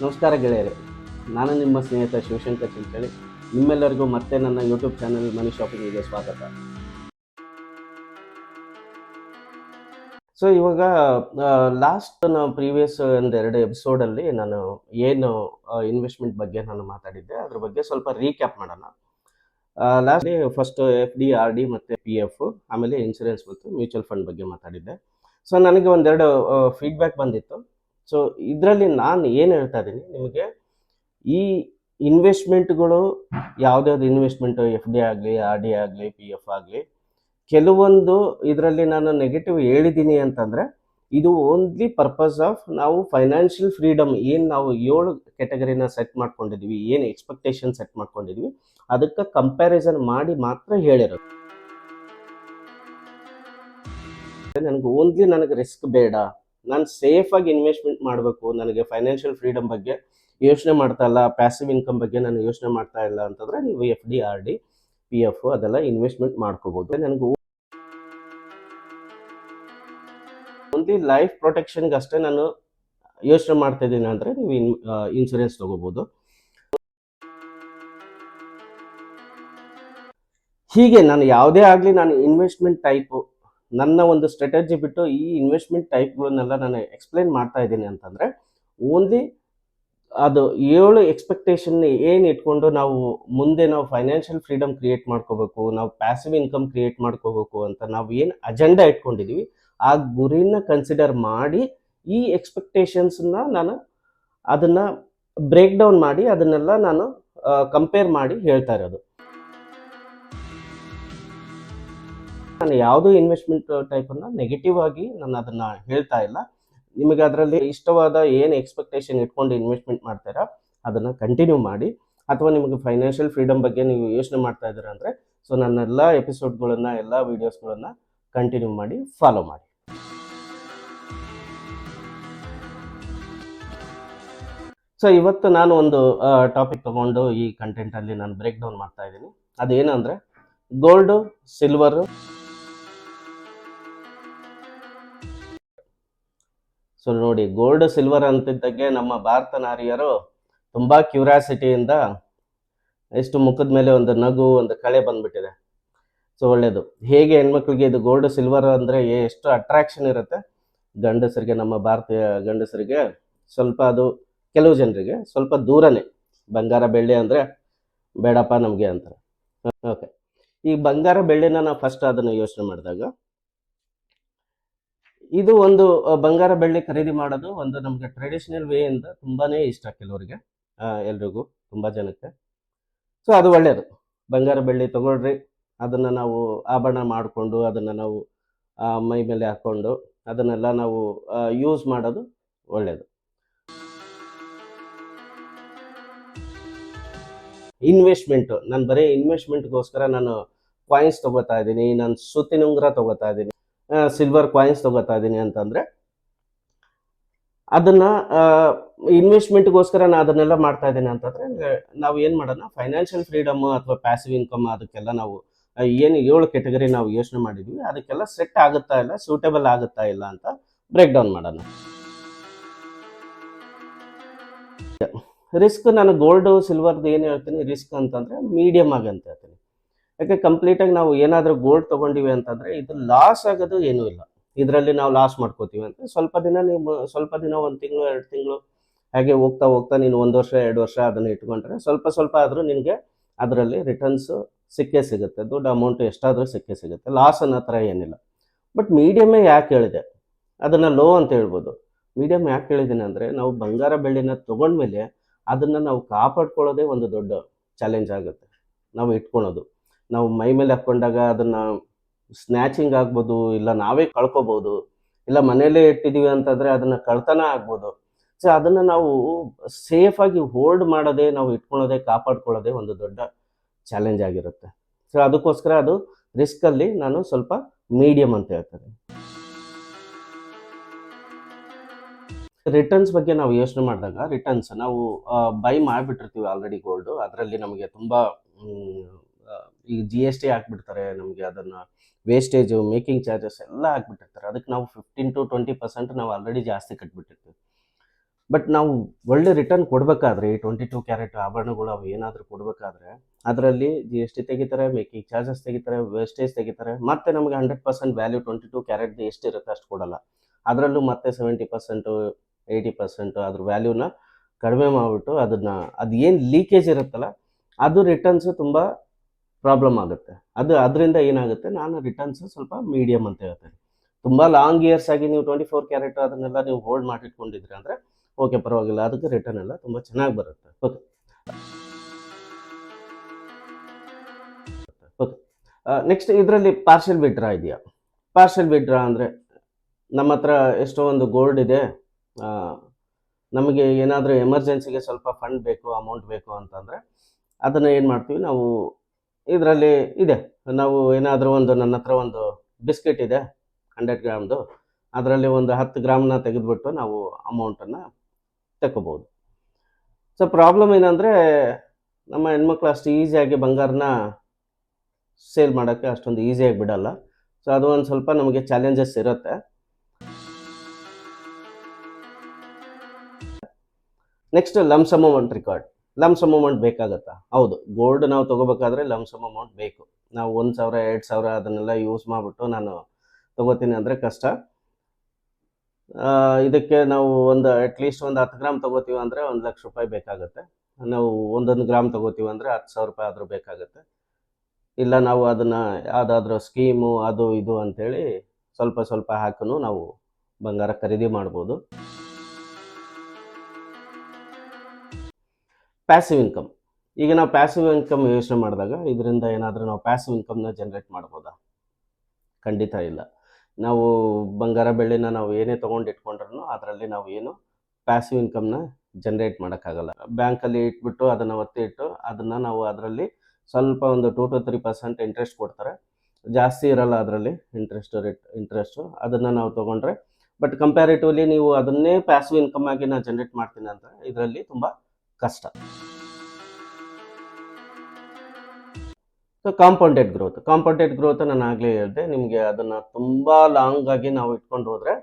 ನಮಸ್ಕಾರ ಗೆಳೆಯರೆ, ನಾನು ನಿಮ್ಮ ಸ್ನೇಹಿತ ಶಿವಶಂಕರ್ ಚಿಂತೇಳಿ. ನಿಮ್ಮೆಲ್ಲರಿಗೂ ಮತ್ತೆ ನನ್ನ ಯೂಟ್ಯೂಬ್ ಚಾನಲ್ ಮನಿ ಶಾಪಿಂಗಿಗೆ ಸ್ವಾಗತ. ಸೊ ಇವಾಗ ಲಾಸ್ಟ್ ಪ್ರೀವಿಯಸ್ ಒಂದೆರಡು ಎಪಿಸೋಡಲ್ಲಿ ನಾನು ಏನು ಇನ್ವೆಸ್ಟ್ಮೆಂಟ್ ಬಗ್ಗೆ ನಾನು ಮಾತಾಡಿದ್ದೆ, ಅದ್ರ ಬಗ್ಗೆ ಸ್ವಲ್ಪ ರೀಕ್ಯಾಪ್ ಮಾಡೋಣ. Last first F D, R D ಮತ್ತು ಪಿ ಎಫ್, ಆಮೇಲೆ ಇನ್ಶೂರೆನ್ಸ್ ಮತ್ತು ಮ್ಯೂಚುವಲ್ ಫಂಡ್ ಬಗ್ಗೆ ಮಾತಾಡಿದ್ದೆ. ಸೊ ನನಗೆ ಒಂದೆರಡು ಫೀಡ್ಬ್ಯಾಕ್ ಬಂದಿತ್ತು. ಸೊ ಇದರಲ್ಲಿ ನಾನು ಏನು ಹೇಳ್ತಾ ಇದ್ದೀನಿ ನಿಮಗೆ, ಈ ಇನ್ವೆಸ್ಟ್ಮೆಂಟ್ಗಳು ಯಾವುದ್ಯಾವ್ದು ಇನ್ವೆಸ್ಟ್ಮೆಂಟು, ಎಫ್ ಡಿ ಆಗಲಿ, ಆರ್ ಡಿ ಆಗಲಿ, ಪಿ ಎಫ್ ಆಗಲಿ, ಕೆಲವೊಂದು ಇದರಲ್ಲಿ ನಾನು ನೆಗೆಟಿವ್ ಹೇಳಿದ್ದೀನಿ ಅಂತಂದರೆ ಇದು ಓನ್ಲಿ ಪರ್ಪಸ್ ಆಫ್ ನಾವು ಫೈನಾನ್ಷಿಯಲ್ ಫ್ರೀಡಮ್ ಏನು ನಾವು 7 ಕ್ಯಾಟಗರಿನ ಸೆಟ್ ಮಾಡ್ಕೊಂಡಿದ್ವಿ, ಏನು ಎಕ್ಸ್ಪೆಕ್ಟೇಷನ್ ಸೆಟ್ ಮಾಡ್ಕೊಂಡಿದ್ವಿ ಅದಕ್ಕೆ ಕಂಪ್ಯಾರಿಸನ್ ಮಾಡಿ ಮಾತ್ರ ಹೇಳಿರೋದು. ನನಗೆ ರಿಸ್ಕ್ ಬೇಡ, ನಾನು ಸೇಫಾಗಿ ಇನ್ವೆಸ್ಟ್ಮೆಂಟ್ ಮಾಡಬೇಕು, ನನಗೆ ಫೈನಾನ್ಷಿಯಲ್ ಫ್ರೀಡಮ್ ಬಗ್ಗೆ ಯೋಚನೆ ಮಾಡ್ತಾ ಇಲ್ಲ, ಪ್ಯಾಸಿವ್ ಇನ್ಕಮ್ ಬಗ್ಗೆ ನಾನು ಯೋಚನೆ ಮಾಡ್ತಾ ಇಲ್ಲ ಅಂತಂದರೆ ನೀವು F D, R D, P F ಅದೆಲ್ಲ ಇನ್ವೆಸ್ಟ್ಮೆಂಟ್ ಮಾಡ್ಕೋಬೋದು. ನನಗೆ ಓನ್ಲಿ ಲೈಫ್ ಪ್ರೊಟೆಕ್ಷನ್ಗೆ ಅಷ್ಟೇ ನಾನು ಯೋಚನೆ ಮಾಡ್ತಾ ಇದ್ದೀನಿ ಅಂದರೆ ನೀವು ಇನ್ಶೂರೆನ್ಸ್ ತೊಗೋಬೋದು. ಹೀಗೆ ನಾನು ಯಾವುದೇ ಆಗಲಿ ನಾನು ಇನ್ವೆಸ್ಟ್ಮೆಂಟ್ ಟೈಪು ನನ್ನ ಒಂದು ಸ್ಟ್ರಾಟಜಿ ಬಿಟ್ಟು ಈ ಇನ್ವೆಸ್ಟ್ಮೆಂಟ್ ಟೈಪ್ಗಳನ್ನೆಲ್ಲ ನಾನು ಎಕ್ಸ್ಪ್ಲೇನ್ ಮಾಡ್ತಾ ಇದ್ದೀನಿ ಅಂತಂದರೆ ಓನ್ಲಿ ಅದು 7 ಎಕ್ಸ್ಪೆಕ್ಟೇಷನ್ ಏನು ಇಟ್ಕೊಂಡು ನಾವು ಮುಂದೆ ನಾವು ಫೈನಾನ್ಷಿಯಲ್ ಫ್ರೀಡಮ್ ಕ್ರಿಯೇಟ್ ಮಾಡ್ಕೋಬೇಕು, ನಾವು ಪ್ಯಾಸಿವ್ ಇನ್ಕಮ್ ಕ್ರಿಯೇಟ್ ಮಾಡ್ಕೋಬೇಕು ಅಂತ ನಾವು ಏನು ಅಜೆಂಡಾ ಇಟ್ಕೊಂಡಿದ್ದೀವಿ ಆ ಗುರಿನ ಕನ್ಸಿಡರ್ ಮಾಡಿ ಈ ಎಕ್ಸ್ಪೆಕ್ಟೇಷನ್ಸ್ನ ನಾನು ಅದನ್ನು ಬ್ರೇಕ್ ಡೌನ್ ಮಾಡಿ ಅದನ್ನೆಲ್ಲ ನಾನು ಕಂಪೇರ್ ಮಾಡಿ ಹೇಳ್ತಾ ಇರೋದು. ನಾನು ಯಾವುದೋ ಇನ್ವೆಸ್ಟ್ಮೆಂಟ್ ಟೈಪನ್ನು ನೆಗೆಟಿವ್ ಆಗಿ ನಾನು ಅದನ್ನು ಹೇಳ್ತಾ ಇಲ್ಲ. ನಿಮಗೆ ಅದರಲ್ಲಿ ಇಷ್ಟವಾದ ಏನು ಎಕ್ಸ್ಪೆಕ್ಟೇಷನ್ ಇಟ್ಕೊಂಡು ಇನ್ವೆಸ್ಟ್ಮೆಂಟ್ ಮಾಡ್ತೀರಾ ಅದನ್ನು ಕಂಟಿನ್ಯೂ ಮಾಡಿ, ಅಥವಾ ನಿಮಗೆ ಫೈನಾನ್ಷಿಯಲ್ ಫ್ರೀಡಮ್ ಬಗ್ಗೆ ನೀವು ಯೋಚನೆ ಮಾಡ್ತಾ ಇದ್ದೀರಾ ಅಂದರೆ ಸೊ ನನ್ನೆಲ್ಲ ಎಪಿಸೋಡ್ಗಳನ್ನು, ಎಲ್ಲ ವೀಡಿಯೋಸ್ಗಳನ್ನು ಕಂಟಿನ್ಯೂ ಮಾಡಿ, ಫಾಲೋ ಮಾಡಿ. ಸೊ ಇವತ್ತು ನಾನು ಒಂದು ಟಾಪಿಕ್ ತಗೊಂಡು ಈ ಕಂಟೆಂಟಲ್ಲಿ ನಾನು ಬ್ರೇಕ್ ಡೌನ್ ಮಾಡ್ತಾ ಇದ್ದೀನಿ. ಅದೇನು ಅಂದರೆ ಗೋಲ್ಡು, ಸಿಲ್ವರು. ಸೊ ನೋಡಿ, ಗೋಲ್ಡ್ ಸಿಲ್ವರ್ ಅಂತಿದ್ದಾಗೆ ನಮ್ಮ ಭಾರತ ನಾರಿಯರು ತುಂಬ ಕ್ಯೂರಿಯಾಸಿಟಿಯಿಂದ ಎಷ್ಟು ಮುಖದ ಮೇಲೆ ಒಂದು ನಗು, ಒಂದು ಕಳೆ ಬಂದ್ಬಿಟ್ಟಿದೆ. ಸೊ ಒಳ್ಳೆಯದು. ಹೇಗೆ ಹೆಣ್ಮಕ್ಳಿಗೆ ಇದು ಗೋಲ್ಡ್ ಸಿಲ್ವರ್ ಅಂದರೆ ಎಷ್ಟು ಅಟ್ರಾಕ್ಷನ್ ಇರುತ್ತೆ, ಗಂಡಸರಿಗೆ, ನಮ್ಮ ಭಾರತೀಯ ಗಂಡಸರಿಗೆ ಸ್ವಲ್ಪ ಅದು, ಕೆಲವು ಜನರಿಗೆ ಸ್ವಲ್ಪ ದೂರನೇ. ಬಂಗಾರ ಬೆಳ್ಳಿ ಅಂದರೆ ಬೇಡಪ್ಪ ನಮಗೆ ಅಂತಾರೆ. ಓಕೆ, ಈ ಬಂಗಾರ ಬೆಳ್ಳಿನ ನಾವು ಫಸ್ಟ್ ಅದನ್ನು ಯೋಚನೆ ಮಾಡಿದಾಗ ಇದು ಒಂದು ಬಂಗಾರ ಬೆಳ್ಳಿ ಖರೀದಿ ಮಾಡೋದು ಒಂದು ನಮಗೆ ಟ್ರೆಡಿಷನಲ್ ವೇ ಇಂದ ತುಂಬಾ ಇಷ್ಟ ಕೆಲವರಿಗೆ, ಎಲ್ರಿಗೂ, ತುಂಬ ಜನಕ್ಕೆ. ಸೊ ಅದು ಒಳ್ಳೆಯದು. ಬಂಗಾರ ಬೆಳ್ಳಿ ತಗೊಳ್ರಿ, ಅದನ್ನು ನಾವು ಆಭರಣ ಮಾಡಿಕೊಂಡು ಅದನ್ನು ನಾವು ಮೈ ಮೇಲೆ ಹಾಕ್ಕೊಂಡು ಅದನ್ನೆಲ್ಲ ನಾವು ಯೂಸ್ ಮಾಡೋದು ಒಳ್ಳೆಯದು. ಇನ್ವೆಸ್ಟ್ಮೆಂಟು, ನಾನು ಬರೀ ಇನ್ವೆಸ್ಟ್ಮೆಂಟ್ಗೋಸ್ಕರ ನಾನು ಕಾಯಿನ್ಸ್ ತೊಗೋತಾ ಇದ್ದೀನಿ, ನಾನು ಸುತ್ತಿನುಂಗುರ ತೊಗೋತಾ ಇದ್ದೀನಿ, ಸಿಲ್ವರ್ ಕಾಯಿನ್ಸ್ ತೊಗೋತಾ ಇದ್ದೀನಿ ಅಂತಂದರೆ ಅದನ್ನು ಇನ್ವೆಸ್ಟ್ಮೆಂಟ್ಗೋಸ್ಕರ ನಾನು ಅದನ್ನೆಲ್ಲ ಮಾಡ್ತಾ ಇದ್ದೀನಿ ಅಂತಂದರೆ ನಾವು ಏನು ಮಾಡೋಣ, ಫೈನಾನ್ಷಿಯಲ್ ಫ್ರೀಡಮ್ ಅಥವಾ ಪ್ಯಾಸಿವ್ ಇನ್ಕಮ್ ಅದಕ್ಕೆಲ್ಲ ನಾವು ಏನು 7 ಕೆಟಗರಿ ನಾವು ಯೋಚನೆ ಮಾಡಿದ್ವಿ ಅದಕ್ಕೆಲ್ಲ ಸೆಟ್ ಆಗುತ್ತಾ ಇಲ್ಲ, ಸೂಟೇಬಲ್ ಆಗುತ್ತಾ ಇಲ್ಲ ಅಂತ ಬ್ರೇಕ್ ಡೌನ್ ಮಾಡೋಣ. ರಿಸ್ಕ್ ನಾನು ಗೋಲ್ಡು ಸಿಲ್ವರ್ದು ಏನು ಹೇಳ್ತೀನಿ ರಿಸ್ಕ್ ಅಂತಂದರೆ ಮೀಡಿಯಮ್ ಆಗಿ ಅಂತ ಹೇಳ್ತೀನಿ. ಯಾಕೆ ಕಂಪ್ಲೀಟಾಗಿ ನಾವು ಏನಾದರೂ ಗೋಲ್ಡ್ ತೊಗೊಂಡಿವಿ ಅಂತಂದರೆ ಇದು ಲಾಸ್ ಆಗೋದು ಏನೂ ಇಲ್ಲ. ಇದರಲ್ಲಿ ನಾವು ಲಾಸ್ ಮಾಡ್ಕೋತೀವಿ ಅಂತ ಸ್ವಲ್ಪ ದಿನ, ನೀವು ಸ್ವಲ್ಪ ದಿನ 1 ತಿಂಗಳು 2 ತಿಂಗಳು ಹಾಗೆ ಹೋಗ್ತಾ ಹೋಗ್ತಾ ನೀನು 1 ವರ್ಷ 2 ವರ್ಷ ಅದನ್ನು ಇಟ್ಕೊಂಡ್ರೆ ಸ್ವಲ್ಪ ಸ್ವಲ್ಪ ಆದರೂ ನಿನಗೆ ಅದರಲ್ಲಿ ರಿಟರ್ನ್ಸು ಸಿಕ್ಕೇ ಸಿಗುತ್ತೆ, ದೊಡ್ಡ ಅಮೌಂಟು ಎಷ್ಟಾದರೂ ಸಿಕ್ಕೇ ಸಿಗುತ್ತೆ, ಲಾಸ್ ಅನ್ನೋ ಥರ ಏನಿಲ್ಲ. ಬಟ್ ಮೀಡಿಯಮ್ಮೇ ಯಾಕೆ ಹೇಳಿದೆ, ಅದನ್ನು ಲೋ ಅಂತ ಹೇಳ್ಬೋದು. ಮೀಡಿಯಮ್ ಯಾಕೆ ಹೇಳಿದ್ದೀನಿ ಅಂದರೆ ನಾವು ಬಂಗಾರ ಬೆಳ್ಳಿನ ತೊಗೊಂಡ್ಮೇಲೆ ಅದನ್ನು ನಾವು ಕಾಪಾಡ್ಕೊಳ್ಳೋದೇ ಒಂದು ದೊಡ್ಡ ಚಾಲೆಂಜ್ ಆಗುತ್ತೆ. ನಾವು ಇಟ್ಕೊಳೋದು, ನಾವು ಮೈ ಮೇಲೆ ಹಾಕ್ಕೊಂಡಾಗ ಅದನ್ನು ಸ್ನ್ಯಾಚಿಂಗ್ ಆಗ್ಬೋದು, ಇಲ್ಲ ನಾವೇ ಕಳ್ಕೊಬೋದು, ಇಲ್ಲ ಮನೇಲೇ ಇಟ್ಟಿದ್ದೀವಿ ಅಂತಂದರೆ ಅದನ್ನು ಕಳ್ತನ ಆಗ್ಬೋದು. ಸೊ ಅದನ್ನು ನಾವು ಸೇಫಾಗಿ ಹೋಲ್ಡ್ ಮಾಡೋದೇ, ನಾವು ಇಟ್ಕೊಳ್ಳೋದೇ, ಕಾಪಾಡ್ಕೊಳ್ಳೋದೇ ಒಂದು ದೊಡ್ಡ ಚಾಲೆಂಜ್ ಆಗಿರುತ್ತೆ. ಸೊ ಅದಕ್ಕೋಸ್ಕರ ಅದು ರಿಸ್ಕಲ್ಲಿ ನಾನು ಸ್ವಲ್ಪ ಮೀಡಿಯಮ್ ಅಂತ ಹೇಳ್ತೇನೆ. ರಿಟರ್ನ್ಸ್ ಬಗ್ಗೆ ನಾವು ಯೋಚನೆ ಮಾಡಿದಾಗ ರಿಟರ್ನ್ಸ್ ನಾವು ಬೈ ಮಾಡಿಬಿಟ್ಟಿರ್ತೀವಿ ಆಲ್ರೆಡಿ ಗೋಲ್ಡು, ಅದರಲ್ಲಿ ನಮಗೆ ತುಂಬ ಈಗ ಜಿ ಎಸ್ ಟಿ ಹಾಕ್ಬಿಡ್ತಾರೆ, ನಮಗೆ ಅದನ್ನು ವೇಸ್ಟೇಜು, ಮೇಕಿಂಗ್ ಚಾರ್ಜಸ್ ಎಲ್ಲ ಹಾಕ್ಬಿಟ್ಟಿರ್ತಾರೆ. ಅದಕ್ಕೆ ನಾವು 15 to 20% ನಾವು ಆಲ್ರೆಡಿ ಜಾಸ್ತಿ ಕಟ್ಬಿಟ್ಟಿರ್ತೀವಿ. ಬಟ್ ನಾವು ಒಳ್ಳೆ ರಿಟರ್ನ್ ಕೊಡಬೇಕಾದ್ರೆ ಈ 22 ಕ್ಯಾರೆಟ್ ಆಭರಣಗಳು ಅವು ಏನಾದರೂ ಕೊಡಬೇಕಾದ್ರೆ ಅದರಲ್ಲಿ GST ತೆಗಿತಾರೆ, ಮೇಕಿಂಗ್ ಚಾರ್ಜಸ್ ತೆಗಿತಾರೆ, ವೇಸ್ಟೇಜ್ ತೆಗಿತಾರೆ, ಮತ್ತೆ ನಮಗೆ 100% ವ್ಯಾಲ್ಯೂ 22 ಕ್ಯಾರೆಟ್ದು ಎಷ್ಟಿರುತ್ತೆ ಅಷ್ಟು ಕೊಡಲ್ಲ. ಅದರಲ್ಲೂ ಮತ್ತೆ 70% 80% ಅದ್ರ ವ್ಯಾಲ್ಯೂನ ಕಡಿಮೆ ಮಾಡಿಬಿಟ್ಟು ಅದು ಏನು ಲೀಕೇಜ್ ಇರುತ್ತಲ್ಲ ಅದು ರಿಟರ್ನ್ಸು ತುಂಬ ಪ್ರಾಬ್ಲಮ್ ಆಗುತ್ತೆ. ಅದರಿಂದ ಏನಾಗುತ್ತೆ, ನಾನು ರಿಟರ್ನ್ಸ್ ಸ್ವಲ್ಪ ಮೀಡಿಯಮ್ ಅಂತ ಹೇಳ್ತೇನೆ. ತುಂಬ ಲಾಂಗ್ ಇಯರ್ಸ್ ಆಗಿ ನೀವು 24 ಕ್ಯಾರೆಟ್ ಅದನ್ನೆಲ್ಲ ನೀವು ಹೋಲ್ಡ್ ಮಾಡಿಟ್ಕೊಂಡಿದ್ರಿ ಅಂದರೆ ಓಕೆ, ಪರವಾಗಿಲ್ಲ, ಅದಕ್ಕೆ ರಿಟರ್ನ್ ಎಲ್ಲ ತುಂಬ ಚೆನ್ನಾಗಿ ಬರುತ್ತೆ. ಓಕೆ ಓಕೆ ನೆಕ್ಸ್ಟ್ ಇದರಲ್ಲಿ ಪಾರ್ಷಿಯಲ್ ವಿಡ್ರಾ ಇದೆಯಾ? ಪಾರ್ಷಿಯಲ್ ವಿಡ್ರಾ ಅಂದರೆ ನಮ್ಮ ಹತ್ರ ಎಷ್ಟೋ ಒಂದು ಗೋಲ್ಡ್ ಇದೆ, ನಮಗೆ ಏನಾದರೂ ಎಮರ್ಜೆನ್ಸಿಗೆ ಸ್ವಲ್ಪ ಫಂಡ್ ಬೇಕು, ಅಮೌಂಟ್ ಬೇಕು ಅಂತಂದರೆ ಅದನ್ನು ಏನು ಮಾಡ್ತೀವಿ ನಾವು, ಇದರಲ್ಲಿ ಇದೆ, ನಾವು ಏನಾದರೂ ನನ್ನ ಹತ್ರ ಒಂದು ಬಿಸ್ಕೆಟ್ ಇದೆ 100 ಗ್ರಾಮ್ದು, ಅದರಲ್ಲಿ ಒಂದು 10 ಗ್ರಾಮ್ನ ತೆಗೆದುಬಿಟ್ಟು ನಾವು ಅಮೌಂಟನ್ನು ತಗೋಬೋದು. ಸೊ ಪ್ರಾಬ್ಲಮ್ ಏನಂದರೆ ನಮ್ಮ ಹೆಣ್ಮಕ್ಳು ಅಷ್ಟು ಈಸಿಯಾಗಿ ಬಂಗಾರನ ಸೇಲ್ ಮಾಡೋಕ್ಕೆ ಅಷ್ಟೊಂದು ಈಸಿಯಾಗಿ ಬಿಡಲ್ಲ. ಸೊ ಅದು ಒಂದು ಸ್ವಲ್ಪ ನಮಗೆ ಚಾಲೆಂಜಸ್ ಇರುತ್ತೆ. Next lump sum amount record. Lump sum amount ಬೇಕಾಗತ್ತಾ? ಹೌದು, ಗೋಲ್ಡ್ ನಾವು ತೊಗೋಬೇಕಾದ್ರೆ ಲಮ್ಸಮ್ ಅಮೌಂಟ್ ಬೇಕು. ನಾವು 1,000 2,000 ಅದನ್ನೆಲ್ಲ ಯೂಸ್ ಮಾಡಿಬಿಟ್ಟು ನಾನು ತೊಗೋತೀನಿ ಅಂದರೆ ಕಷ್ಟ. ಇದಕ್ಕೆ ನಾವು ಅಟ್ಲೀಸ್ಟ್ ಒಂದು 10 ಗ್ರಾಮ್ ತೊಗೋತೀವಿ ಅಂದರೆ 1 ಲಕ್ಷ ರೂಪಾಯಿ ಬೇಕಾಗುತ್ತೆ. ನಾವು 1 ಗ್ರಾಮ್ ತೊಗೋತೀವಿ ಅಂದರೆ 10,000 ರೂಪಾಯಿ ಆದರೂ ಬೇಕಾಗುತ್ತೆ. ಇಲ್ಲ ನಾವು ಅದನ್ನು ಯಾವುದಾದ್ರೂ ಸ್ಕೀಮು ಅದು ಇದು ಅಂಥೇಳಿ ಸ್ವಲ್ಪ ಸ್ವಲ್ಪ ಹಾಕೂ ನಾವು ಬಂಗಾರ ಖರೀದಿ ಮಾಡ್ಬೋದು. Passive income. ಈಗ ನಾವು ಪ್ಯಾಸಿವ್ ಇನ್ಕಮ್ ಯೋಚನೆ ಮಾಡಿದಾಗ ಇದರಿಂದ ಏನಾದರೂ ನಾವು ಪ್ಯಾಸಿವ್ ಇನ್ಕಮ್ನ ಜನ್ರೇಟ್ ಮಾಡ್ಬೋದಾ? ಖಂಡಿತ ಇಲ್ಲ. ನಾವು ಬಂಗಾರ ಬೆಳ್ಳಿನ ನಾವು ಏನೇ ತೊಗೊಂಡು ಇಟ್ಕೊಂಡ್ರೂ ಅದರಲ್ಲಿ ನಾವು ಏನು ಪ್ಯಾಸಿವ್ ಇನ್ಕಮ್ನ ಜನ್ರೇಟ್ ಮಾಡೋಕ್ಕಾಗಲ್ಲ. ಬ್ಯಾಂಕಲ್ಲಿ ಇಟ್ಬಿಟ್ಟು ಅದನ್ನು ಒತ್ತಿ ಇಟ್ಟು ಅದನ್ನು ನಾವು ಅದರಲ್ಲಿ ಸ್ವಲ್ಪ ಒಂದು 2 to 3% ಇಂಟ್ರೆಸ್ಟ್ ಕೊಡ್ತಾರೆ, ಜಾಸ್ತಿ ಇರಲ್ಲ ಅದರಲ್ಲಿ ಇಂಟ್ರೆಸ್ಟು. ಅದನ್ನು ನಾವು ತೊಗೊಂಡ್ರೆ, ಬಟ್ ಕಂಪ್ಯಾರಿಟಿವ್ಲಿ ನೀವು ಅದನ್ನೇ ಪ್ಯಾಸಿವ್ ಇನ್ಕಮ್ ಆಗಿ ನಾನು ಜನ್ರೇಟ್ ಮಾಡ್ತೀನಿ ಅಂತ ಇದರಲ್ಲಿ ತುಂಬ ಕಷ್ಟ. ಸೊ ಕಾಂಪೌಂಡೆಡ್ ಗ್ರೋತ್ ನಾನು ಆಗಲೇ ಹೇಳಿದೆ ನಿಮಗೆ, ಅದನ್ನು ತುಂಬ ಲಾಂಗ್ ಆಗಿ ನಾವು ಇಟ್ಕೊಂಡು ಹೋದರೆ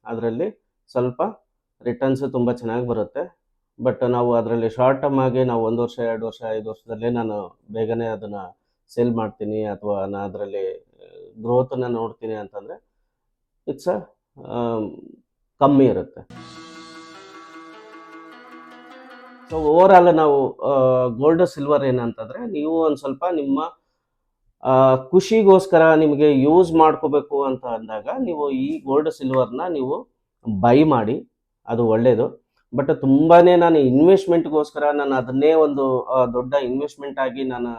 ಅದರಲ್ಲಿ ಸ್ವಲ್ಪ ರಿಟರ್ನ್ಸು ತುಂಬ ಚೆನ್ನಾಗಿ ಬರುತ್ತೆ. ಬಟ್ ನಾವು ಅದರಲ್ಲಿ ಶಾರ್ಟ್ ಟರ್ಮ್ ಆಗಿ ನಾವು 1 ವರ್ಷ 2 ವರ್ಷ 5 ವರ್ಷದಲ್ಲೇ ನಾನು ಬೇಗನೆ ಅದನ್ನು ಸೇಲ್ ಮಾಡ್ತೀನಿ ಅಥವಾ ನಾನು ಅದರಲ್ಲಿ ಗ್ರೋತನ್ನು ನೋಡ್ತೀನಿ ಅಂತಂದರೆ ಇಟ್ಸ್ ಕಮ್ಮಿ ಇರುತ್ತೆ. ಸೊ ಓವರಾಲ್ ನಾವು ಗೋಲ್ಡ್ ಸಿಲ್ವರ್ ಏನಂತಂದರೆ, ನೀವು ಒಂದು ಸ್ವಲ್ಪ ನಿಮ್ಮ ಖುಷಿಗೋಸ್ಕರ ನಿಮಗೆ ಯೂಸ್ ಮಾಡ್ಕೋಬೇಕು ಅಂತ ಅಂದಾಗ ನೀವು ಈ ಗೋಲ್ಡ್ ಸಿಲ್ವರ್ನ ನೀವು ಬೈ ಮಾಡಿ, ಅದು ಒಳ್ಳೆಯದು. ಬಟ್ ತುಂಬಾ ನಾನು ಇನ್ವೆಸ್ಟ್ಮೆಂಟ್ಗೋಸ್ಕರ ನಾನು ಅದನ್ನೇ ಒಂದು ದೊಡ್ಡ ಇನ್ವೆಸ್ಟ್ಮೆಂಟ್ ಆಗಿ ನಾನು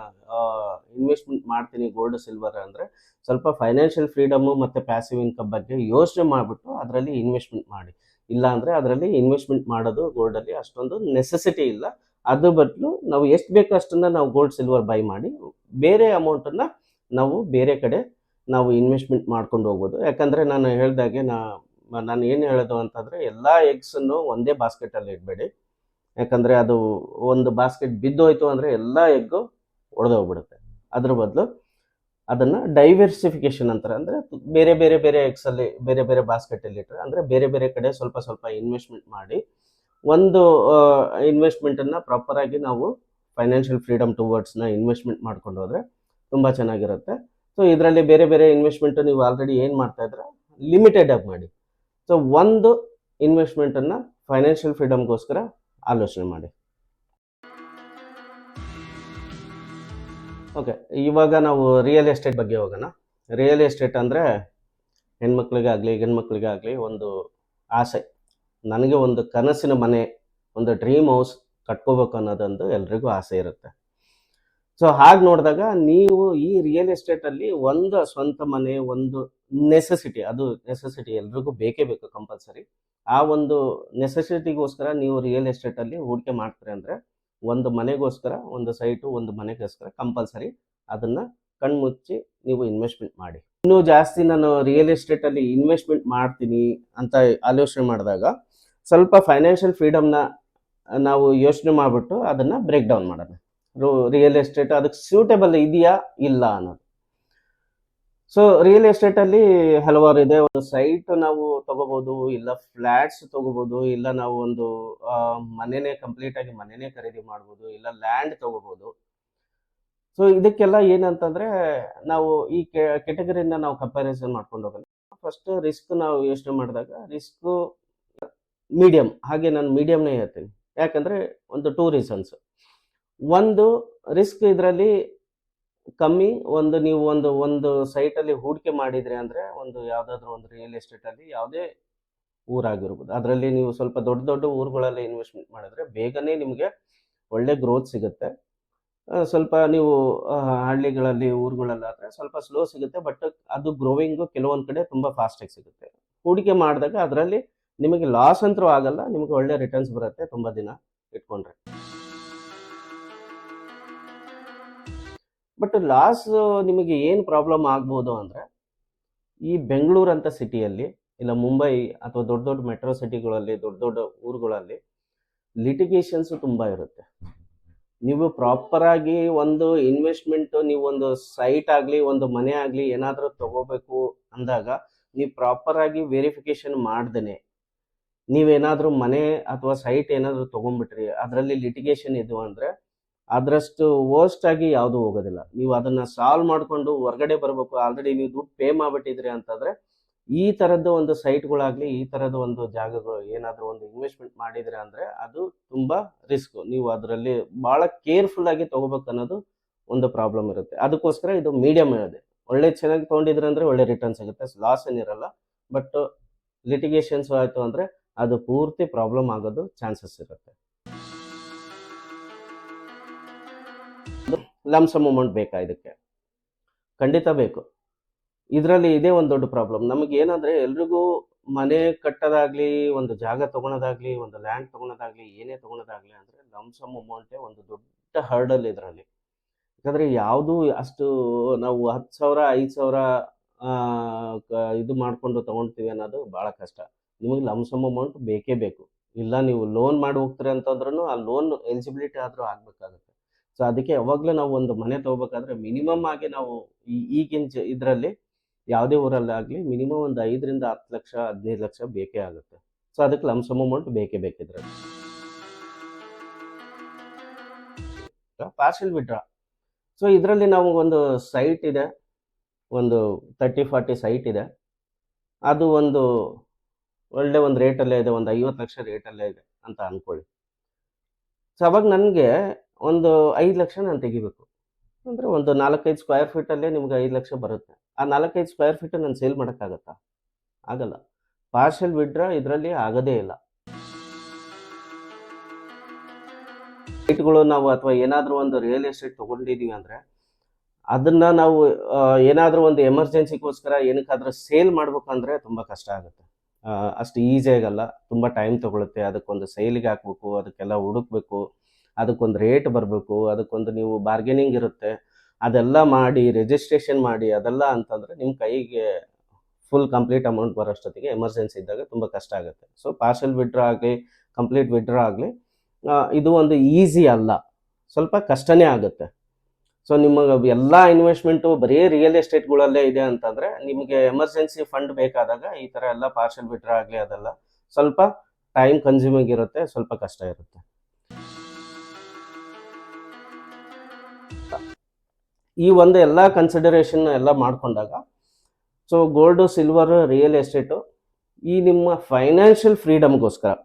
ಇನ್ವೆಸ್ಟ್ಮೆಂಟ್ ಮಾಡ್ತೀನಿ ಗೋಲ್ಡ್ ಸಿಲ್ವರ್ ಅಂದರೆ, ಸ್ವಲ್ಪ ಫೈನಾನ್ಷಿಯಲ್ ಫ್ರೀಡಮು ಮತ್ತು ಪ್ಯಾಸಿವ್ ಇನ್ಕಮ್ ಬಗ್ಗೆ ಯೋಚನೆ ಮಾಡಿಬಿಟ್ಟು ಅದರಲ್ಲಿ ಇನ್ವೆಸ್ಟ್ಮೆಂಟ್ ಮಾಡಿ. ಇಲ್ಲ ಅಂದರೆ ಅದರಲ್ಲಿ ಇನ್ವೆಸ್ಟ್ಮೆಂಟ್ ಮಾಡೋದು ಗೋಲ್ಡಲ್ಲಿ ಅಷ್ಟೊಂದು ನೆಸೆಸಿಟಿ ಇಲ್ಲ. ಅದ್ರ ಬದಲು ನಾವು ಎಷ್ಟು ಬೇಕೋ ಅಷ್ಟನ್ನು ನಾವು ಗೋಲ್ಡ್ ಸಿಲ್ವರ್ ಬೈ ಮಾಡಿ ಬೇರೆ ಅಮೌಂಟನ್ನು ನಾವು ಬೇರೆ ಕಡೆ ನಾವು ಇನ್ವೆಸ್ಟ್ಮೆಂಟ್ ಮಾಡ್ಕೊಂಡು ಹೋಗ್ಬೋದು. ಯಾಕಂದರೆ ನಾನು ಹೇಳ್ದಾಗೆ ನಾನು ಏನು ಹೇಳೋದು ಅಂತಂದರೆ, ಎಲ್ಲ ಎಗ್ಸನ್ನು ಒಂದೇ ಬಾಸ್ಕೆಟಲ್ಲಿ ಇಡಬೇಡಿ. ಯಾಕಂದರೆ ಅದು ಒಂದು ಬಾಸ್ಕೆಟ್ ಬಿದ್ದೋಯ್ತು ಅಂದರೆ ಎಲ್ಲ ಎಗ್ಗು ಒಡೆದೋಗ್ಬಿಡುತ್ತೆ. ಅದ್ರ ಬದಲು ಅದನ್ನು ಡೈವರ್ಸಿಫಿಕೇಷನ್ ಅಂತಾರೆ. ಅಂದರೆ ಬೇರೆ ಬೇರೆ ಬೇರೆ ಎಗ್ಸಲ್ಲಿ ಬೇರೆ ಬೇರೆ ಬಾಸ್ಕೆಟಲ್ಲಿ ಇಟ್ಟರೆ, ಅಂದರೆ ಬೇರೆ ಬೇರೆ ಕಡೆ ಸ್ವಲ್ಪ ಸ್ವಲ್ಪ ಇನ್ವೆಸ್ಟ್ಮೆಂಟ್ ಮಾಡಿ ಒಂದು ಇನ್ವೆಸ್ಟ್ಮೆಂಟನ್ನು ಪ್ರಾಪರಾಗಿ ನಾವು ಫೈನಾನ್ಷಿಯಲ್ ಫ್ರೀಡಮ್ ಟುವರ್ಡ್ಸ್ನ ಇನ್ವೆಸ್ಟ್ಮೆಂಟ್ ಮಾಡ್ಕೊಂಡು ಹೋದರೆ ತುಂಬ ಚೆನ್ನಾಗಿರುತ್ತೆ. ಸೊ ಇದರಲ್ಲಿ ಬೇರೆ ಬೇರೆ ಇನ್ವೆಸ್ಟ್ಮೆಂಟು ನೀವು ಆಲ್ರೆಡಿ ಏನು ಮಾಡ್ತಾಯಿದ್ರೆ ಲಿಮಿಟೆಡ್ ಆಗಿ ಮಾಡಿ. ಸೊ ಒಂದು ಇನ್ವೆಸ್ಟ್ಮೆಂಟನ್ನು ಫೈನಾನ್ಷಿಯಲ್ ಫ್ರೀಡಮ್ಗೋಸ್ಕರ ಆಲೋಚನೆ ಮಾಡಿ. ಓಕೆ, ಇವಾಗ ನಾವು ರಿಯಲ್ ಎಸ್ಟೇಟ್ ಬಗ್ಗೆ ಹೋಗೋಣ. ರಿಯಲ್ ಎಸ್ಟೇಟ್ ಅಂದರೆ ಹೆಣ್ಮಕ್ಳಿಗಾಗಲಿ ಗಂಡ್ಮಕ್ಳಿಗಾಗಲಿ ಒಂದು ಆಸೆ. ನನಗೆ ಒಂದು ಕನಸಿನ ಮನೆ, ಒಂದು ಡ್ರೀಮ್ ಹೌಸ್ ಕಟ್ಕೋಬೇಕು ಅನ್ನೋದೊಂದು ಎಲ್ರಿಗೂ ಆಸೆ ಇರುತ್ತೆ. ಸೊ ಹಾಗೆ ನೋಡಿದಾಗ ನೀವು ಈ ರಿಯಲ್ ಎಸ್ಟೇಟಲ್ಲಿ ಒಂದು ಸ್ವಂತ ಮನೆ ಒಂದು ನೆಸೆಸಿಟಿ, ಅದು ನೆಸೆಸಿಟಿ ಎಲ್ರಿಗೂ ಬೇಕೇ ಬೇಕು ಕಂಪಲ್ಸರಿ. ಆ ಒಂದು ನೆಸೆಸಿಟಿಗೋಸ್ಕರ ನೀವು ರಿಯಲ್ ಎಸ್ಟೇಟಲ್ಲಿ ಹೂಡಿಕೆ ಮಾಡ್ತೀರಿ ಅಂದರೆ ಒಂದು ಮನೆಗೋಸ್ಕರ, ಒಂದು ಸೈಟು, ಒಂದು ಮನೆಗೋಸ್ಕರ ಕಂಪಲ್ಸರಿ ಅದನ್ನು ಕಣ್ಮುಚ್ಚಿ ನೀವು ಇನ್ವೆಸ್ಟ್ಮೆಂಟ್ ಮಾಡಿ. ಇನ್ನೂ ಜಾಸ್ತಿ ನಾನು ರಿಯಲ್ ಎಸ್ಟೇಟಲ್ಲಿ ಇನ್ವೆಸ್ಟ್ಮೆಂಟ್ ಮಾಡ್ತೀನಿ ಅಂತ ಆಲೋಚನೆ ಮಾಡಿದಾಗ ಸ್ವಲ್ಪ ಫೈನಾನ್ಷಿಯಲ್ ಫ್ರೀಡಮ್ನ ನಾವು ಯೋಚನೆ ಮಾಡಿಬಿಟ್ಟು ಅದನ್ನು ಬ್ರೇಕ್ ಡೌನ್ ಮಾಡೋಣ. ರಿಯಲ್ ಎಸ್ಟೇಟ್ ಅದಕ್ಕೆ ಸೂಟೇಬಲ್ ಇದೆಯಾ ಇಲ್ಲ ಅನ್ನೋದು. ಸೊ ರಿಯಲ್ ಎಸ್ಟೇಟ್ ಅಲ್ಲಿ ಹಲವಾರು ಇದೆ. ಒಂದು ಸೈಟ್ ನಾವು ತಗೋಬಹುದು, ಇಲ್ಲ ಫ್ಲಾಟ್ಸ್ ತಗೋಬಹುದು, ಇಲ್ಲ ನಾವು ಒಂದು ಮನೆನೇ ಕಂಪ್ಲೀಟ್ ಆಗಿ ಮನೆನೇ ಖರೀದಿ ಮಾಡ್ಬೋದು, ಇಲ್ಲ ಲ್ಯಾಂಡ್ ತಗೋಬಹುದು. ಸೊ ಇದಕ್ಕೆಲ್ಲ ಏನಂತಂದ್ರೆ ನಾವು ಈ ಕೆಟಗರಿನ ನಾವು ಕಂಪ್ಯಾರಿಸನ್ ಮಾಡ್ಕೊಂಡು ಹೋಗೋಣ. ಫಸ್ಟ್ ರಿಸ್ಕ್ ನಾವು ಯೋಚನೆ ಮಾಡಿದಾಗ ರಿಸ್ಕ್ ಮೀಡಿಯಂ, ಹಾಗೆ ನಾನು ಮೀಡಿಯಂನೇ ಹೇಳ್ತೀನಿ. ಯಾಕಂದ್ರೆ ಒಂದು 2 ರೀಸನ್ಸ್. ಒಂದು, ರಿಸ್ಕ್ ಇದರಲ್ಲಿ ಕಮ್ಮಿ. ಒಂದು ನೀವು ಒಂದು ಸೈಟ್ ಅಲ್ಲಿ ಹೂಡಿಕೆ ಮಾಡಿದ್ರಿ ಅಂದ್ರೆ, ಒಂದು ಯಾವ್ದಾದ್ರು ಒಂದು ರಿಯಲ್ ಎಸ್ಟೇಟ್ ಅಲ್ಲಿ ಯಾವುದೇ ಊರಾಗಿರ್ಬೋದು, ಅದರಲ್ಲಿ ನೀವು ಸ್ವಲ್ಪ ದೊಡ್ಡ ದೊಡ್ಡ ಊರುಗಳಲ್ಲಿ ಇನ್ವೆಸ್ಟ್ಮೆಂಟ್ ಮಾಡಿದ್ರೆ ಬೇಗನೆ ನಿಮಗೆ ಒಳ್ಳೆ ಗ್ರೋತ್ ಸಿಗುತ್ತೆ. ಸ್ವಲ್ಪ ನೀವು ಹಳ್ಳಿಗಳಲ್ಲಿ ಊರುಗಳಲ್ಲಾದ್ರೆ ಸ್ವಲ್ಪ ಸ್ಲೋ ಸಿಗುತ್ತೆ, ಬಟ್ ಅದು ಗ್ರೋವಿಂಗು ಕೆಲವೊಂದು ಕಡೆ ತುಂಬ ಫಾಸ್ಟಾಗಿ ಸಿಗುತ್ತೆ. ಹೂಡಿಕೆ ಮಾಡಿದಾಗ ಅದರಲ್ಲಿ ನಿಮಗೆ ಲಾಸ್ ಅಂತೂ ಆಗಲ್ಲ, ನಿಮಗೆ ಒಳ್ಳೆ ರಿಟರ್ನ್ಸ್ ಬರುತ್ತೆ ತುಂಬ ದಿನ ಇಟ್ಕೊಂಡ್ರೆ. ಬಟ್ ಲಾಸ್ ನಿಮಗೆ ಏನು ಪ್ರಾಬ್ಲಮ್ ಆಗ್ಬೋದು ಅಂದರೆ, ಈ ಬೆಂಗಳೂರು ಅಂತ ಸಿಟಿಯಲ್ಲಿ, ಇಲ್ಲ ಮುಂಬೈ ಅಥವಾ ದೊಡ್ಡ ದೊಡ್ಡ ಮೆಟ್ರೋ ಸಿಟಿಗಳಲ್ಲಿ, ದೊಡ್ಡ ದೊಡ್ಡ ಊರುಗಳಲ್ಲಿ ಲಿಟಿಗೇಷನ್ಸ್ ತುಂಬ ಇರುತ್ತೆ. ನೀವು ಪ್ರಾಪರ್ ಆಗಿ ಒಂದು ಇನ್ವೆಸ್ಟ್ಮೆಂಟ್, ನೀವು ಒಂದು ಸೈಟ್ ಆಗಲಿ, ಒಂದು ಮನೆ ಆಗಲಿ ಏನಾದರೂ ತಗೋಬೇಕು ಅಂದಾಗ, ನೀವು ಪ್ರಾಪರ್ ಆಗಿ ವೆರಿಫಿಕೇಶನ್ ಮಾಡ್ದೇನೆ ನೀವೇನಾದರೂ ಮನೆ ಅಥವಾ ಸೈಟ್ ಏನಾದರೂ ತೊಗೊಂಡ್ಬಿಟ್ರಿ, ಅದರಲ್ಲಿ ಲಿಟಿಗೇಷನ್ ಇದು ಅಂದರೆ ಅದರಷ್ಟು ವರ್ಸ್ಟ್ ಆಗಿ ಯಾವುದೂ ಹೋಗೋದಿಲ್ಲ. ನೀವು ಅದನ್ನು ಸಾಲ್ವ್ ಮಾಡಿಕೊಂಡು ಹೊರಗಡೆ ಬರಬೇಕು. ಆಲ್ರೆಡಿ ನೀವು ದುಡ್ಡು ಪೇ ಮಾಡಿಬಿಟ್ಟಿದ್ರಿ ಅಂತಂದರೆ, ಈ ಥರದ್ದು ಒಂದು ಸೈಟ್ಗಳಾಗಲಿ, ಈ ಥರದ ಒಂದು ಜಾಗಗಳು ಏನಾದರೂ ಒಂದು ಇನ್ವೆಸ್ಟ್ಮೆಂಟ್ ಮಾಡಿದ್ರೆ ಅಂದರೆ ಅದು ತುಂಬ ರಿಸ್ಕು. ನೀವು ಅದರಲ್ಲಿ ಭಾಳ ಕೇರ್ಫುಲ್ಲಾಗಿ ತೊಗೋಬೇಕು ಅನ್ನೋದು ಒಂದು ಪ್ರಾಬ್ಲಮ್ ಇರುತ್ತೆ. ಅದಕ್ಕೋಸ್ಕರ ಇದು ಮೀಡಿಯಮ್ ಇದೆ. ಒಳ್ಳೆ ಚೆನ್ನಾಗಿ ತೊಗೊಂಡಿದ್ರೆ ಅಂದರೆ ಒಳ್ಳೆ ರಿಟರ್ನ್ ಸಿಗುತ್ತೆ, ಲಾಸ್ ಏನಿರಲ್ಲ. ಬಟ್ ಲಿಟಿಗೇಷನ್ಸ್ ಆಯಿತು ಅಂದರೆ ಅದು ಪೂರ್ತಿ ಪ್ರಾಬ್ಲಮ್ ಆಗೋದು ಚಾನ್ಸಸ್ ಇರುತ್ತೆ. ಲಮ್ಸಮ್ ಅಮೌಂಟ್ ಬೇಕಾ ಇದಕ್ಕೆ? ಖಂಡಿತ ಬೇಕು. ಇದರಲ್ಲಿ ಇದೇ ಒಂದು ದೊಡ್ಡ ಪ್ರಾಬ್ಲಮ್. ನಮಗೆ ಏನಂದರೆ, ಎಲ್ರಿಗೂ ಮನೆ ಕಟ್ಟೋದಾಗಲಿ, ಒಂದು ಜಾಗ ತೊಗೊಳೋದಾಗಲಿ, ಒಂದು ಲ್ಯಾಂಡ್ ತೊಗೊಳೋದಾಗಲಿ, ಏನೇ ತೊಗೊಳೋದಾಗಲಿ ಅಂದರೆ ಲಮ್ಸಮ್ ಅಮೌಂಟೇ ಒಂದು ದೊಡ್ಡ ಹರ್ಡಲ್ ಇದರಲ್ಲಿ. ಯಾಕಂದರೆ ಯಾವುದೂ ಅಷ್ಟು ನಾವು 10,000 5,000 ಇದು ಮಾಡಿಕೊಂಡು ತೊಗೊಳ್ತೀವಿ ಅನ್ನೋದು ಭಾಳ ಕಷ್ಟ. ನಿಮಗೆ ಲಮ್ಸಮ್ ಅಮೌಂಟ್ ಬೇಕೇ ಬೇಕು. ಇಲ್ಲ ನೀವು ಲೋನ್ ಮಾಡಿ ಹೋಗ್ತೀರಿ ಅಂತಂದ್ರೂ ಆ ಲೋನ್ ಎಲಿಜಿಬಿಲಿಟಿ ಆದರೂ ಆಗಬೇಕಾಗುತ್ತೆ. ಸೊ ಅದಕ್ಕೆ ಯಾವಾಗಲೂ ನಾವು ಒಂದು ಮನೆ ತೊಗೋಬೇಕಾದ್ರೆ ಮಿನಿಮಮ್ ಆಗಿ ನಾವು ಈಗಿನ ಇದರಲ್ಲಿ ಯಾವುದೇ ಊರಲ್ಲಾಗಲಿ ಮಿನಿಮಮ್ ಒಂದು 5ರಿಂದ 10 ಲಕ್ಷ 15 ಲಕ್ಷ ಬೇಕೇ ಆಗುತ್ತೆ. ಸೊ ಅದಕ್ಕೆ ಲಮ್ಸಮ್ ಅಮೌಂಟ್ ಬೇಕೇ ಬೇಕಿದ್ರಲ್ಲಿ. Partial withdraw. ಸೊ ಇದರಲ್ಲಿ ನಾವು ಒಂದು ಸೈಟ್ ಇದೆ, ಒಂದು 30-40 ಸೈಟ್ ಇದೆ. ಅದು ಒಂದು ಒಳ್ಳೆ ಒಂದು ರೇಟಲ್ಲೇ ಇದೆ, ಒಂದು 50 ಲಕ್ಷ ರೇಟಲ್ಲೇ ಇದೆ ಅಂತ ಅಂದ್ಕೊಳ್ಳಿ. ಸೊ ಅವಾಗ ನನಗೆ ಒಂದು 5 ಲಕ್ಷ ನಾನು ತೆಗಿಬೇಕು ಅಂದರೆ, ಒಂದು 4-5 ಸ್ಕ್ವೇರ್ ಫೀಟಲ್ಲೇ ನಿಮ್ಗೆ 5 ಲಕ್ಷ ಬರುತ್ತೆ. ಆ 4-5 ಸ್ಕ್ವೇರ್ ಫೀಟ್ ನಾನು ಸೇಲ್ ಮಾಡೋಕ್ಕಾಗತ್ತಾ? ಆಗಲ್ಲ. ಪಾರ್ಷಲ್ ವಿಡ್ರಾ ಇದರಲ್ಲಿ ಆಗೋದೇ ಇಲ್ಲ. ಸೈಟ್ಗಳು ನಾವು ಅಥವಾ ಏನಾದರೂ ಒಂದು ರಿಯಲ್ ಎಸ್ಟೇಟ್ ತೊಗೊಂಡಿದ್ದೀವಿ ಅಂದರೆ, ಅದನ್ನು ನಾವು ಏನಾದರೂ ಒಂದು ಎಮರ್ಜೆನ್ಸಿಗೋಸ್ಕರ ಏನಕ್ಕಾದ್ರೂ ಸೇಲ್ ಮಾಡ್ಬೇಕಂದ್ರೆ ತುಂಬ ಕಷ್ಟ ಆಗುತ್ತೆ. ಅಷ್ಟು ಈಸಿ ಆಗಲ್ಲ, ತುಂಬ ಟೈಮ್ ತೊಗೊಳುತ್ತೆ. ಅದಕ್ಕೊಂದು ಸೇಲಿಗೆ ಹಾಕಬೇಕು, ಅದಕ್ಕೆಲ್ಲ ಹುಡುಕ್ಬೇಕು, ಅದಕ್ಕೊಂದು ರೇಟ್ ಬರಬೇಕು, ಅದಕ್ಕೊಂದು ನೀವು ಬಾರ್ಗೇನಿಂಗ್ ಇರುತ್ತೆ, ಅದೆಲ್ಲ ಮಾಡಿ ರಿಜಿಸ್ಟ್ರೇಷನ್ ಮಾಡಿ ಅದೆಲ್ಲ ಅಂತಂದರೆ ನಿಮ್ಮ ಕೈಗೆ ಫುಲ್ ಕಂಪ್ಲೀಟ್ ಅಮೌಂಟ್ ಬರೋಷ್ಟೊತ್ತಿಗೆ ಎಮರ್ಜೆನ್ಸಿ ಇದ್ದಾಗ ತುಂಬ ಕಷ್ಟ ಆಗುತ್ತೆ. ಸೊ ಪಾರ್ಷಲ್ ವಿಡ್ರಾ ಆಗಲಿ, ಕಂಪ್ಲೀಟ್ ವಿಡ್ರಾ ಆಗಲಿ, ಇದು ಒಂದು ಈಸಿ ಅಲ್ಲ, ಸ್ವಲ್ಪ ಕಷ್ಟನೇ ಆಗುತ್ತೆ. ಸೊ ನಿಮಗೆ ಎಲ್ಲ ಇನ್ವೆಸ್ಟ್ಮೆಂಟು ಬರೀ ರಿಯಲ್ ಎಸ್ಟೇಟ್ಗಳಲ್ಲೇ ಇದೆ ಅಂತಂದರೆ, ನಿಮಗೆ ಎಮರ್ಜೆನ್ಸಿ ಫಂಡ್ ಬೇಕಾದಾಗ ಈ ಥರ ಎಲ್ಲ ಪಾರ್ಷಲ್ ವಿಡ್ರಾ ಆಗಲಿ ಅದೆಲ್ಲ ಸ್ವಲ್ಪ ಟೈಮ್ ಕನ್ಸ್ಯೂಮಿಂಗ್ ಇರುತ್ತೆ, ಸ್ವಲ್ಪ ಕಷ್ಟ ಇರುತ್ತೆ. ಈ ಒಂದು ಎಲ್ಲ ಕನ್ಸಿಡರೇಷನ್ ಎಲ್ಲ ಮಾಡಿಕೊಂಡಾಗ, so gold, silver, real estate ಈ ನಿಮ್ಮ ಫೈನಾನ್ಷಿಯಲ್ ಫ್ರೀಡಮ್ಗೋಸ್ಕರ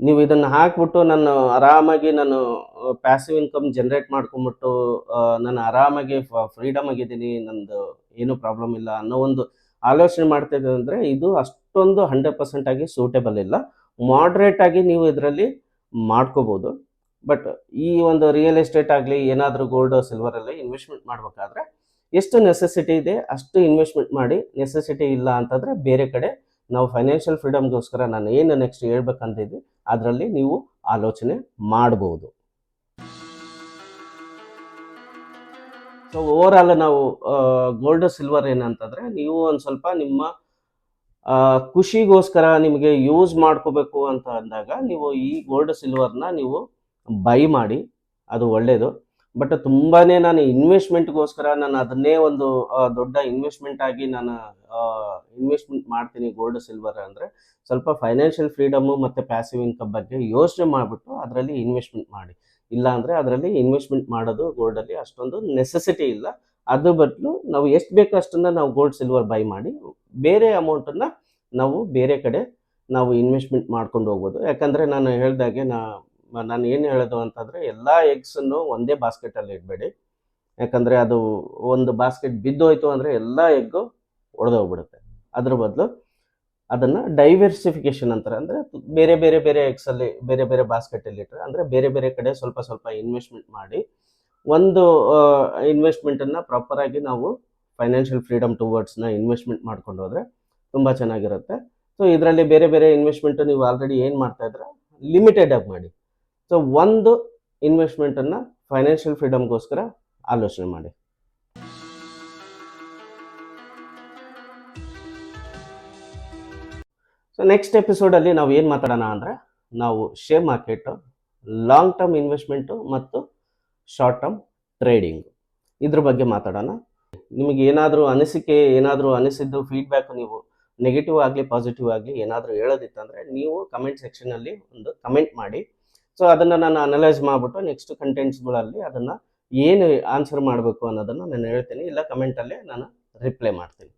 ನೀವು ಇದನ್ನು ಹಾಕ್ಬಿಟ್ಟು ನಾನು ಆರಾಮಾಗಿ ನಾನು ಪ್ಯಾಸಿವ್ ಇನ್ಕಮ್ ಜನರೇಟ್ ಮಾಡ್ಕೊಂಬಿಟ್ಟು ನಾನು ಆರಾಮಾಗಿ ಫ್ರೀಡಮ್ ಆಗಿದ್ದೀನಿ, ನಂದು ಏನೂ ಪ್ರಾಬ್ಲಮ್ ಇಲ್ಲ ಅನ್ನೋ ಒಂದು ಆಲೋಚನೆ ಮಾಡ್ತಿದ್ದೆ ಅಂದರೆ, ಇದು ಅಷ್ಟೊಂದು 100% ಆಗಿ ಸೂಟೇಬಲ್ ಇಲ್ಲ. ಮಾಡ್ರೇಟ್ ಆಗಿ ನೀವು ಇದರಲ್ಲಿ ಮಾಡ್ಕೋಬೋದು. ಬಟ್ ಈ ಒಂದು ರಿಯಲ್ ಎಸ್ಟೇಟ್ ಆಗಲಿ, ಏನಾದರೂ ಗೋಲ್ಡ್ ಸಿಲ್ವರಲ್ಲಿ ಇನ್ವೆಸ್ಟ್ಮೆಂಟ್ ಮಾಡಬೇಕಾದ್ರೆ ಎಷ್ಟು ನೆಸೆಸಿಟಿ ಇದೆ ಅಷ್ಟು ಇನ್ವೆಸ್ಟ್ಮೆಂಟ್ ಮಾಡಿ. ನೆಸೆಸಿಟಿ ಇಲ್ಲ ಅಂತಂದರೆ ಬೇರೆ ಕಡೆ ನಾವು ಫೈನಾನ್ಷಿಯಲ್ ಫ್ರೀಡಮ್ಗೋಸ್ಕರ ನಾನು ಏನು ನೆಕ್ಸ್ಟ್ ಹೇಳ್ಬೇಕಂತಿದ್ವಿ ಅದರಲ್ಲಿ ನೀವು ಆಲೋಚನೆ ಮಾಡ್ಬೋದು. ಸೊ ಓವರಾಲ್ ನಾವು ಗೋಲ್ಡ್ ಸಿಲ್ವರ್ ಏನಂತಂದರೆ, ನೀವು ಒಂದು ಸ್ವಲ್ಪ ನಿಮ್ಮ ಖುಷಿಗೋಸ್ಕರ ನಿಮಗೆ ಯೂಸ್ ಮಾಡ್ಕೋಬೇಕು ಅಂತ ಅಂದಾಗ ನೀವು ಈ ಗೋಲ್ಡ್ ಸಿಲ್ವರ್ನ ನೀವು ಬೈ ಮಾಡಿ, ಅದು ಒಳ್ಳೆಯದು. ಬಟ್ ತುಂಬಾನೇ ನಾನು ಇನ್ವೆಸ್ಟ್ಮೆಂಟ್ಗೋಸ್ಕರ ನಾನು ಅದನ್ನೇ ಒಂದು ದೊಡ್ಡ ಇನ್ವೆಸ್ಟ್ಮೆಂಟ್ ಆಗಿ ನಾನು ಇನ್ವೆಸ್ಟ್ಮೆಂಟ್ ಮಾಡ್ತೀನಿ ಗೋಲ್ಡ್ ಸಿಲ್ವರ್ ಅಂದರೆ ಸ್ವಲ್ಪ ಫೈನಾನ್ಷಿಯಲ್ ಫ್ರೀಡಮು ಮತ್ತು ಪ್ಯಾಸಿವ್ ಇನ್ಕಮ್ ಬಗ್ಗೆ ಯೋಚನೆ ಮಾಡಿಬಿಟ್ಟು ಅದರಲ್ಲಿ ಇನ್ವೆಸ್ಟ್ಮೆಂಟ್ ಮಾಡಿ. ಇಲ್ಲ ಅಂದರೆ ಅದರಲ್ಲಿ ಇನ್ವೆಸ್ಟ್ಮೆಂಟ್ ಮಾಡೋದು ಗೋಲ್ಡಲ್ಲಿ ಅಷ್ಟೊಂದು ನೆಸೆಸಿಟಿ ಇಲ್ಲ. ಅದ್ರ ಬದಲು ನಾವು ಎಷ್ಟು ಬೇಕೋ ಅಷ್ಟನ್ನು ನಾವು ಗೋಲ್ಡ್ ಸಿಲ್ವರ್ ಬೈ ಮಾಡಿ ಬೇರೆ ಅಮೌಂಟನ್ನು ನಾವು ಬೇರೆ ಕಡೆ ನಾವು ಇನ್ವೆಸ್ಟ್ಮೆಂಟ್ ಮಾಡ್ಕೊಂಡು ಹೋಗ್ಬೋದು. ಯಾಕಂದರೆ ನಾನು ಹೇಳ್ದಾಗೆ ನಾನು ಏನು ಹೇಳೋದು ಅಂತಂದರೆ ಎಲ್ಲ ಎಗ್ಸನ್ನು ಒಂದೇ ಬಾಸ್ಕೆಟಲ್ಲಿ ಇಡಬೇಡಿ. ಯಾಕಂದರೆ ಅದು ಒಂದು ಬಾಸ್ಕೆಟ್ ಬಿದ್ದೋಯ್ತು ಅಂದರೆ ಎಲ್ಲ ಎಗ್ಗು ಒಡೆದೋಗ್ಬಿಡುತ್ತೆ. ಅದ್ರ ಬದಲು ಅದನ್ನು ಡೈವರ್ಸಿಫಿಕೇಶನ್ ಅಂತಾರೆ. ಅಂದರೆ ಬೇರೆ ಬೇರೆ ಬೇರೆ ಎಗ್ಸಲ್ಲಿ ಬೇರೆ ಬೇರೆ ಬಾಸ್ಕೆಟಲ್ಲಿ ಇಟ್ಟರೆ ಅಂದರೆ ಬೇರೆ ಬೇರೆ ಕಡೆ ಸ್ವಲ್ಪ ಸ್ವಲ್ಪ ಇನ್ವೆಸ್ಟ್ಮೆಂಟ್ ಮಾಡಿ ಒಂದು ಇನ್ವೆಸ್ಟ್ಮೆಂಟನ್ನು ಪ್ರಾಪರಾಗಿ ನಾವು ಫೈನಾನ್ಷಿಯಲ್ ಫ್ರೀಡಮ್ ಟುವರ್ಡ್ಸ್ನ ಇನ್ವೆಸ್ಟ್ಮೆಂಟ್ ಮಾಡ್ಕೊಂಡು ಹೋದರೆ ತುಂಬ ಚೆನ್ನಾಗಿರುತ್ತೆ. ಸೊ ಇದರಲ್ಲಿ ಬೇರೆ ಬೇರೆ ಇನ್ವೆಸ್ಟ್ಮೆಂಟು ನೀವು ಆಲ್ರೆಡಿ ಏನು ಮಾಡ್ತಾಯಿದ್ರೆ ಲಿಮಿಟೆಡ್ ಆಗಿ ಮಾಡಿ. ಸೊ ಒಂದು ಇನ್ವೆಸ್ಟ್ಮೆಂಟನ್ನು ಫೈನಾನ್ಷಿಯಲ್ ಫ್ರೀಡಮ್ಗೋಸ್ಕರ ಆಲೋಚನೆ ಮಾಡಿ. ಸೊ ನೆಕ್ಸ್ಟ್ ಎಪಿಸೋಡಲ್ಲಿ ನಾವು ಏನು ಮಾತಾಡೋಣ ಅಂದರೆ ನಾವು share market, long term investment ಮತ್ತು ಶಾರ್ಟ್ ಟರ್ಮ್ ಟ್ರೇಡಿಂಗು ಇದ್ರ ಬಗ್ಗೆ ಮಾತಾಡೋಣ. ನಿಮಗೆ ಏನಾದರೂ ಅನಿಸಿದ್ದು ಫೀಡ್ಬ್ಯಾಕ್ ನೀವು ನೆಗೆಟಿವ್ ಆಗಲಿ ಪಾಸಿಟಿವ್ ಆಗಲಿ ಏನಾದರೂ ಹೇಳೋದಿತ್ತಂದರೆ ನೀವು ಕಮೆಂಟ್ ಸೆಕ್ಷನಲ್ಲಿ ಒಂದು ಕಮೆಂಟ್ ಮಾಡಿ. ಸೊ ಅದನ್ನು ನಾನು ಅನಲೈಸ್ ಮಾಡಿಬಿಟ್ಟು ನೆಕ್ಸ್ಟ್ ಕಂಟೆಂಟ್ಸ್ಗಳಲ್ಲಿ ಅದನ್ನು ಏನು ಆನ್ಸರ್ ಮಾಡಬೇಕು ಅನ್ನೋದನ್ನು ನಾನು ಹೇಳ್ತೀನಿ, ಇಲ್ಲ ಕಮೆಂಟಲ್ಲೇ ನಾನು ರಿಪ್ಲೈ ಮಾಡ್ತೀನಿ.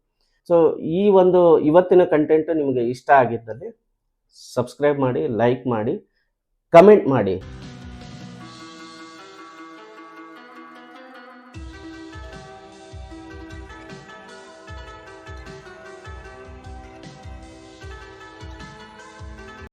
ಸೊ ಈ ಒಂದು ಇವತ್ತಿನ ಕಂಟೆಂಟು ನಿಮಗೆ ಇಷ್ಟ ಆಗಿದ್ದಲ್ಲಿ ಸಬ್ಸ್ಕ್ರೈಬ್ ಮಾಡಿ, ಲೈಕ್ ಮಾಡಿ, ಕಮೆಂಟ್ ಮಾಡಿ.